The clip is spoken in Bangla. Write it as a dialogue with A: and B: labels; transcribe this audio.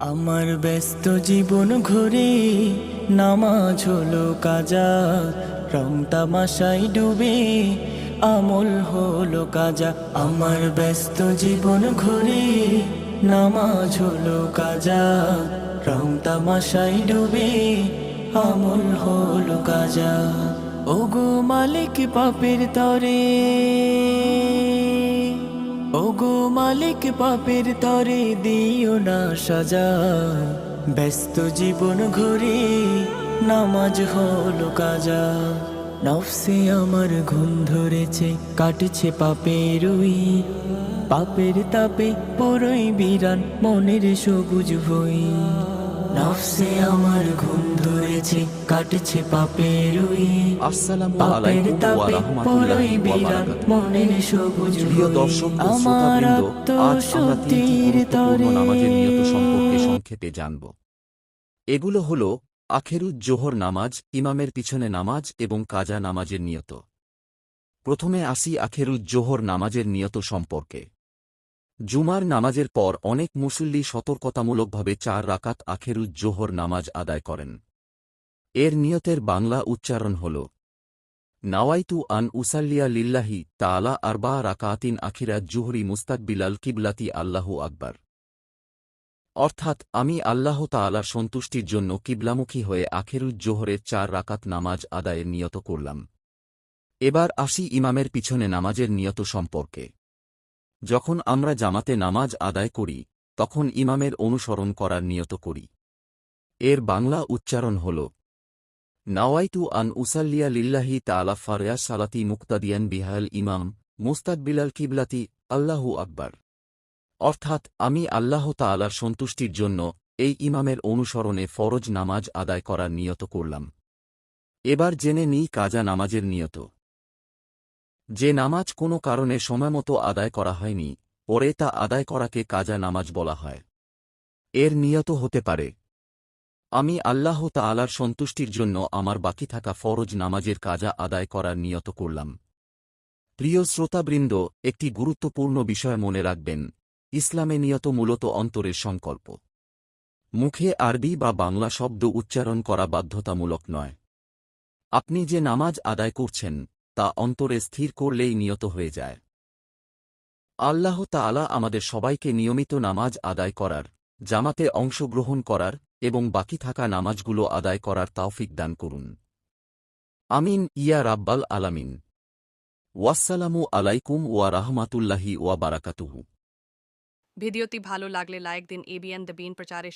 A: আমার ব্যস্ত জীবন ঘুরে নামাজ হলো কাজা, রং তামাশাই ডুবে আমল হলো কাজা। আমার ব্যস্ত জীবন ঘুরে নামাজ হলো কাজা, রং তামাশাই ডুবে আমল হলো কাজা। ওগো মালিক পাপের তরে, ওগো মালিক পাপের তরে দিও না সাজা। ব্যস্ত জীবন ঘুরে নামাজ হলো কাজা। নফসে আমার ঘুম ধরেছে, কাটছে পাপের পাপের তাপে পুরোই বিরান মনের সবুজ ভুই। নফসে আমার ঘুম ধরেছে, কাটছে পাপের
B: আসসালামু
A: পাপের
B: আলাইকুম ওয়া
A: তাপে পুরোই
B: রাহমাতুল্লাহি ওয়া
A: বিরান
B: বারাকাতুহু।
A: মনের সবুজ
B: প্রিয়
A: ভুই।
B: দর্শক ও
A: আমার
B: শ্রোতাবৃন্দ, আজ আমরা তিনটি
A: আত্মশুদ্ধির
B: গুরুত্বপূর্ণ
A: তরে,
B: নামাজের নিয়ত সম্পর্কে সংক্ষেপে জানব। এগুলো হল আখেরুজ জোহর নামাজ, ইমামের পিছনে নামাজ এবং কাজা নামাজের নিয়ত। প্রথমে আসি আখেরুজ জোহর নামাজের নিয়ত সম্পর্কে। জুমার নামাজের পর অনেক মুসল্লি সতর্কতামূলকভাবে 4 রাকাত আখেরুজ জোহর নামাজ আদায় করেন। এর নিয়তের বাংলা উচ্চারণ হল নাওয়াইতু আন উসাল্লিয়া লিল্লাহি তাআলা আরবা রাকাতিন আখিরাত জুহরি মুস্তাকবিলাল কিবলাতি আল্লাহু আকবার। অর্থাৎ আমি আল্লাহ তাআলার সন্তুষ্টির জন্য কিবলামুখী হয়ে আখেরুজ জোহরের 4 রাকাত নামাজ আদায়ের নিয়ত করলাম। এবার আসি ইমামের পিছনে নামাজের নিয়ত সম্পর্কে। যখন আমরা জামাতে নামাজ আদায় করি, তখন ইমামের অনুসরণ করার নিয়ত করি। এর বাংলা উচ্চারণ হল নাওয়াইতু আন উসাল্লিয়া লিল্লাহি তাআলা ফারয়া সালাতি মুক্তাদিয়ান বিহাল ইমাম মুস্তাকবিলাল কিবলাতি আল্লাহু আকবার। অর্থাৎ আমি আল্লাহ তাআলার সন্তুষ্টির জন্য এই ইমামের অনুসরণে ফরজ নামাজ আদায় করার নিয়ত করলাম। এবার জেনে নিই কাজা নামাজের নিয়ত। যে নামাজ কোনো কারণে সময়মতো আদায় করা হয়নি, পরে তা আদায় করাকে কাজা নামাজ বলা হয়। এর নিয়ত হতে পারে আমি আল্লাহ তাআলার সন্তুষ্টির জন্য আমার বাকি থাকা ফরজ নামাজের কাজা আদায় করার নিয়ত করলাম। প্রিয় শ্রোতাবৃন্দ, একটি গুরুত্বপূর্ণ বিষয় মনে রাখবেন, ইসলামে নিয়ত মূলত অন্তরের সংকল্প। মুখে আরবি বা বাংলা শব্দ উচ্চারণ করা বাধ্যতামূলক নয়। আপনি যে নামাজ আদায় করছেন তা অন্তরে স্থির করলেই নিয়ত হয়ে যায়। আল্লাহ তাআলা আমাদের সবাইকে নিয়মিত নামাজ আদায় করার, জামাতে অংশগ্রহণ করার এবং বাকি থাকা নামাজগুলো আদায় করার তৌফিক দান করুন। আমিন ইয়া রাব্বাল আলামিন। ওয়াসসালামু আলাইকুম ওয়া রাহমাতুল্লাহি ওয়া বারাকাতুহু।
C: ভিডিওটি ভালো লাগলে লাইক দিন। এবিএন দ্য বিন প্রচারের